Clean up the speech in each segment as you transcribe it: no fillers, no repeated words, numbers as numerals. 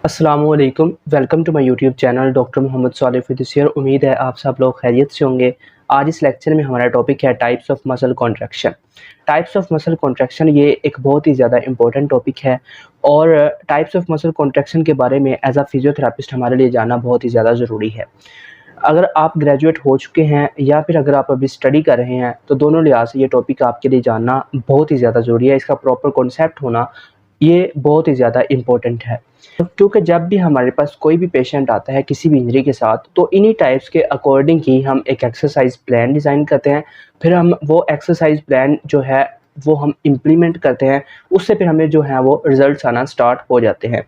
अस्सलामुअलैकुम, welcome to my YouTube channel doctor Mohammad Salih physician. उम्मीद है आप सब लोग खैरियत से होंगे। आज इस लेक्चर में हमारा टॉपिक है types of muscle contraction. Types of muscle contraction ये एक बहुत ही ज़्यादा इंपॉर्टेंट टॉपिक है और टाइप्स ऑफ मसल कॉन्ट्रैक्शन के बारे में एज अ फिजियोथेरापिस्ट हमारे लिए जानना बहुत ही ज़्यादा ज़रूरी है। अगर आप ग्रेजुएट हो चुके हैं या फिर अगर आप अभी स्टडी कर रहे हैं तो दोनों लिहाज से ये टॉपिक आपके लिए जानना बहुत ही ज़्यादा ज़रूरी है। इसका प्रॉपर कॉन्सेप्ट होना ये बहुत ही ज़्यादा इम्पोर्टेंट है, क्योंकि जब भी हमारे पास कोई भी पेशेंट आता है किसी भी इंजरी के साथ तो इन्हीं टाइप्स के अकॉर्डिंग ही हम एक एक्सरसाइज प्लान डिज़ाइन करते हैं। फिर हम वो एक्सरसाइज प्लान जो है वो हम इम्प्लीमेंट करते हैं, उससे फिर हमें जो है वो रिजल्ट्स आना स्टार्ट हो जाते हैं।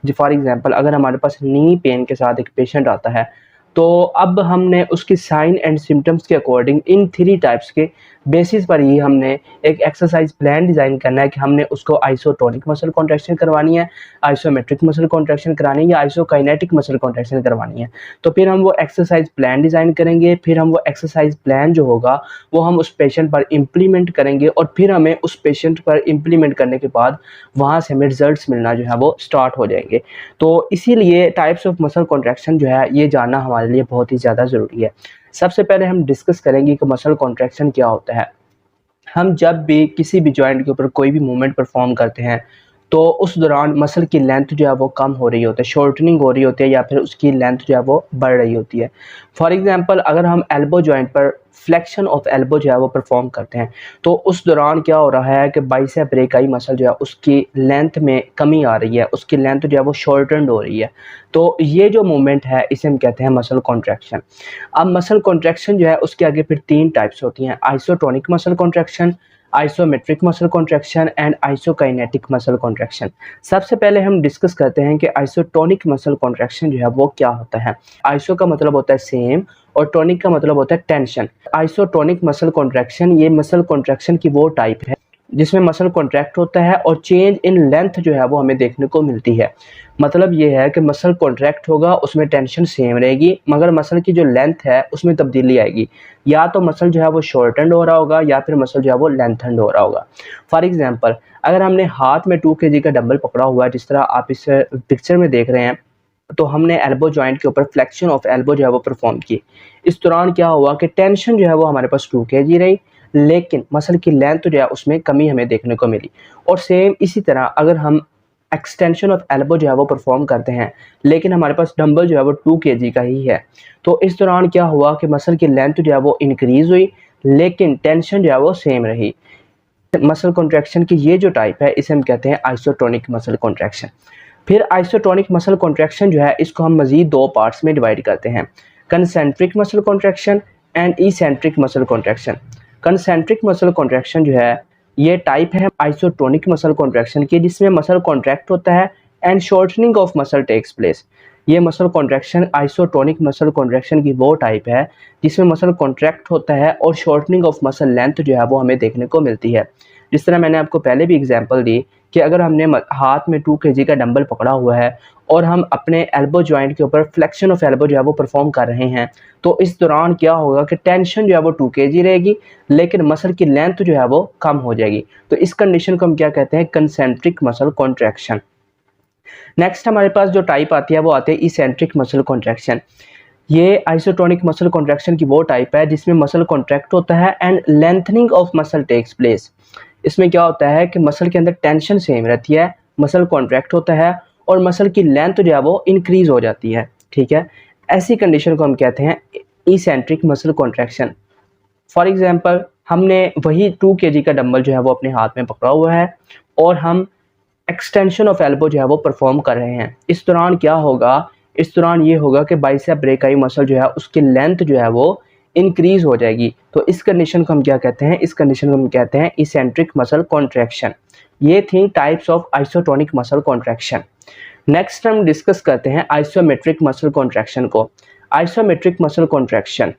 जी फॉर एग्जांपल अगर हमारे पास नी पेन के साथ एक पेशेंट आता है तो अब हमने उसकी साइन एंड सिम्टम्स के अकॉर्डिंग इन 3 टाइप्स के बेसिस पर ही हमने एक एक्सरसाइज प्लान डिज़ाइन करना है कि हमने उसको आइसोटोनिक मसल कॉन्ट्रैक्शन करवानी है, आइसोमेट्रिक मसल कॉन्ट्रैक्शन करानी है या आइसोकाइनेटिक मसल कॉन्ट्रैक्शन करवानी है। तो फिर हम वो एक्सरसाइज प्लान डिज़ाइन करेंगे, फिर हम वो एक्सरसाइज प्लान जो होगा वो हम उस पेशेंट पर इम्प्लीमेंट करेंगे और फिर हमें उस पेशेंट पर इम्प्लीमेंट करने के बाद वहाँ से हमें रिजल्ट्स मिलना जो है वो स्टार्ट हो जाएंगे। तो इसीलिए टाइप्स ऑफ मसल कॉन्ट्रैक्शन जो है ये जानना हमारे लिए बहुत ही ज़्यादा ज़रूरी है। सबसे पहले हम डिस्कस करेंगे कि मसल कॉन्ट्रैक्शन क्या होता है। हम जब भी किसी भी जॉइंट के ऊपर कोई भी मूवमेंट परफॉर्म करते हैं तो उस दौरान मसल की लेंथ जो है वो कम हो रही होती है, शॉर्टनिंग हो रही होती है या फिर उसकी लेंथ जो है वो बढ़ रही होती है। फॉर एग्जांपल अगर हम एल्बो जॉइंट पर फ्लेक्शन ऑफ एल्बो जो है वो परफॉर्म करते हैं तो उस दौरान क्या हो रहा है कि बाइसेप ब्रेकाई मसल जो है उसकी लेंथ में कमी आ रही है, उसकी लेंथ जो है वो शॉर्टनड हो रही है। तो ये जो मूवमेंट है इसे हम कहते हैं मसल कॉन्ट्रैक्शन। अब मसल कॉन्ट्रैक्शन जो है उसके आगे फिर 3 टाइप्स होती हैं, isotonic muscle contraction, isometric muscle contraction and isokinetic muscle contraction. सबसे पहले हम डिस्कस करते हैं कि आइसोटोनिक मसल कॉन्ट्रैक्शन जो है वो क्या होता है। आइसो का मतलब होता है सेम और टोनिक का मतलब होता है टेंशन। आइसोटोनिक मसल कॉन्ट्रैक्शन ये मसल कॉन्ट्रैक्शन की वो टाइप है जिसमें मसल कॉन्ट्रैक्ट होता है और चेंज इन लेंथ जो है वो हमें देखने को मिलती है। मतलब ये है कि मसल कॉन्ट्रैक्ट होगा, उसमें टेंशन सेम रहेगी, मगर मसल की जो लेंथ है उसमें तब्दीली आएगी। या तो मसल जो है वो शॉर्टनड हो रहा होगा या फिर मसल जो है वो लेंथनड हो रहा होगा। फॉर एग्जांपल अगर हमने हाथ में 2 kg का डंबल पकड़ा हुआ है, जिस तरह आप इस पिक्चर में देख रहे हैं, तो हमने एल्बो जॉइंट के ऊपर फ्लेक्शन ऑफ एल्बो जो है वो परफॉर्म की। इस दौरान क्या हुआ कि टेंशन जो है वो हमारे पास 2 kg रही, लेकिन मसल की लेंथ जो है उसमें कमी हमें देखने को मिली। और सेम इसी तरह अगर हम एक्सटेंशन ऑफ एल्बो जो है वो परफॉर्म करते हैं लेकिन हमारे पास डंबल जो है वो 2 kg का ही है, तो इस दौरान क्या हुआ कि मसल की लेंथ जो है वो इंक्रीज हुई लेकिन टेंशन जो है वो सेम रही। मसल कॉन्ट्रैक्शन की ये जो टाइप है इसे हम कहते हैं आइसोटोनिक मसल कॉन्ट्रैक्शन। फिर आइसोटोनिक मसल कॉन्ट्रैक्शन जो है इसको हम मज़ीद 2 पार्ट्स में डिवाइड करते हैं, concentric muscle contraction and eccentric muscle contraction. Concentric muscle contraction जो है ये टाइप है आइसोटोनिक मसल कॉन्ट्रैक्शन की, जिसमें मसल कॉन्ट्रैक्ट होता है and shortening of muscle takes place. ये muscle contraction isotonic muscle contraction की वो टाइप है जिसमें मसल कॉन्ट्रैक्ट होता है और शॉर्टनिंग ऑफ मसल लेंथ जो है वो हमें देखने को मिलती है। जिस तरह मैंने आपको पहले भी एग्जांपल दी कि अगर हमने हाथ में 2 kg का डंबल पकड़ा हुआ है और हम अपने एल्बो जॉइंट के ऊपर फ्लेक्शन ऑफ एल्बो जो है वो परफॉर्म कर रहे हैं, तो इस दौरान क्या होगा कि टेंशन जो है वो 2 kg रहेगी लेकिन मसल की लेंथ जो है वो कम हो जाएगी। तो इस कंडीशन को हम क्या कहते हैं, कंसेंट्रिक मसल कॉन्ट्रैक्शन। नेक्स्ट हमारे पास जो टाइप आती है वो आती है इसेंट्रिक मसल कॉन्ट्रैक्शन। ये आइसोटोनिक मसल कॉन्ट्रैक्शन की वो टाइप है जिसमें मसल कॉन्ट्रैक्ट होता है and lengthening of muscle takes place. इसमें क्या होता है कि मसल के अंदर टेंशन सेम रहती है, मसल कॉन्ट्रैक्ट होता है और मसल की लेंथ जो है वो इंक्रीज हो जाती है। ठीक है, ऐसी कंडीशन को हम कहते हैं eccentric muscle contraction. For example हमने वही 2 kg का डंबल जो है वो अपने हाथ में पकड़ा हुआ है और हम एक्सटेंशन ऑफ एल्बो जो है वो परफॉर्म कर रहे हैं। इस दौरान क्या होगा, इस दौरान ये होगा कि बाइसेप ब्रेकाई मसल जो है उसकी लेंथ जो है वो इंक्रीज हो जाएगी। तो इस कंडीशन को हम क्या कहते हैं, इस कंडीशन को हम कहते हैं इसेंट्रिक मसल कॉन्ट्रैक्शन। ये थी types of isotonic muscle contraction. Next हम डिस्कस करते हैं आइसोमेट्रिक मसल कॉन्ट्रैक्शन को। आइसोमेट्रिक मसल कॉन्ट्रैक्शन,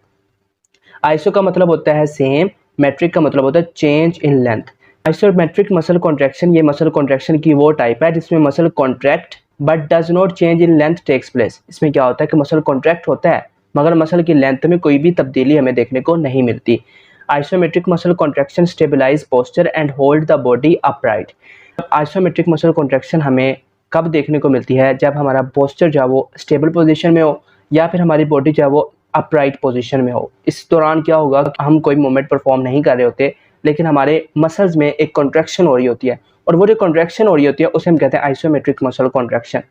आइसो का मतलब होता है सेम, मेट्रिक का मतलब होता है change in length. Isometric muscle contraction ये मसल कॉन्ट्रैक्शन की वो टाइप है जिसमें muscle contract but does not change in length takes place. इसमें क्या होता है कि मसल कॉन्ट्रैक्ट होता है मगर मसल की लेंथ में कोई भी तब्दीली हमें देखने को नहीं मिलती। Isometric muscle contraction stabilize posture and hold the body upright. Isometric muscle contraction हमें कब देखने को मिलती है, जब हमारा पोस्चर जो है वो स्टेबल पोजीशन में हो या फिर हमारी बॉडी जो है वो अपराइट पोजीशन में हो। इस दौरान क्या होगा कि हम कोई मूवमेंट परफॉर्म नहीं कर रहे होते, लेकिन हमारे मसल्स में एक कॉन्ट्रैक्शन हो रही होती है, और वो जो कॉन्ट्रैक्शन हो रही होती है उसे हम कहते हैं आइसोमेट्रिक मसल कॉन्ट्रैक्शन।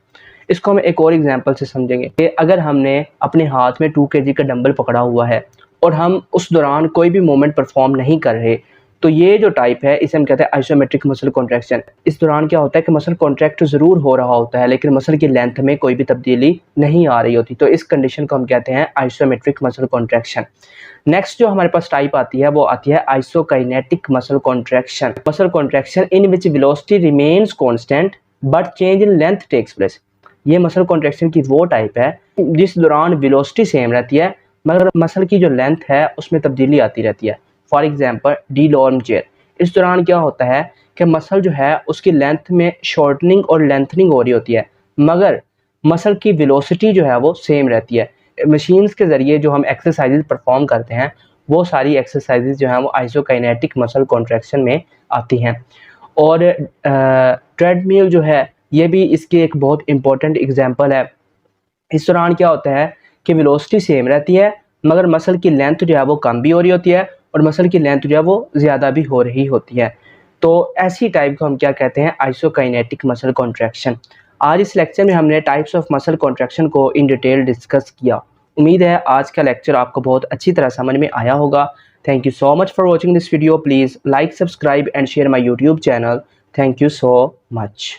इसको हम एक और एग्जांपल से समझेंगे कि अगर हमने अपने हाथ में 2 kg का डंबल पकड़ा हुआ है और हम उस दौरान कोई भी मूवमेंट परफॉर्म नहीं कर रहे, तो ये जो टाइप है इसे हम कहते हैं आइसोमेट्रिक मसल कॉन्ट्रैक्शन। इस दौरान क्या होता है कि मसल कॉन्ट्रैक्ट ज़रूर हो रहा होता है, लेकिन मसल की लेंथ में कोई भी तब्दीली नहीं आ रही होती, तो इस कंडीशन को हम कहते हैं आइसोमेट्रिक मसल कॉन्ट्रैक्शन। नेक्स्ट जो हमारे पास टाइप आती है वो आती है isokinetic muscle contraction. Muscle contraction in which velocity remains constant but change in length takes place. ये मसल कॉन्ट्रैक्शन की वो टाइप है जिस दौरान वेलोसिटी सेम रहती है मगर मसल की जो लेंथ है उसमें तब्दीली आती रहती है। फॉर एग्जांपल डी लॉर्म चेयर, इस दौरान क्या होता है कि मसल जो है उसकी लेंथ में शॉर्टनिंग और लेंथनिंग हो रही होती है, मगर मसल की वेलोसिटी जो है वो सेम रहती है। मशीन्स के ज़रिए जो हम एक्सरसाइजेज परफॉर्म करते हैं वो सारी एक्सरसाइजेज जो हैं वो आइसोकाइनेटिक मसल कॉन्ट्रैक्शन में आती हैं। और ट्रेडमिल जो है ये भी इसकी एक बहुत इंपॉर्टेंट एग्जांपल है। इस दौरान क्या होता है कि वेलोसिटी सेम रहती है मगर मसल की लेंथ जो है वो कम भी हो रही होती है और मसल की लेंथ जो है वो ज़्यादा भी हो रही होती है। तो ऐसी टाइप को हम क्या कहते हैं, आइसोकाइनेटिक मसल कॉन्ट्रैक्शन। आज इस लेक्चर में हमने टाइप्स ऑफ मसल कॉन्ट्रैक्शन को इन डिटेल डिस्कस किया। उम्मीद है आज का लेक्चर आपको बहुत अच्छी तरह समझ में आया होगा। Thank you so much for watching this video. Please like, subscribe and share my YouTube channel. Thank you so much.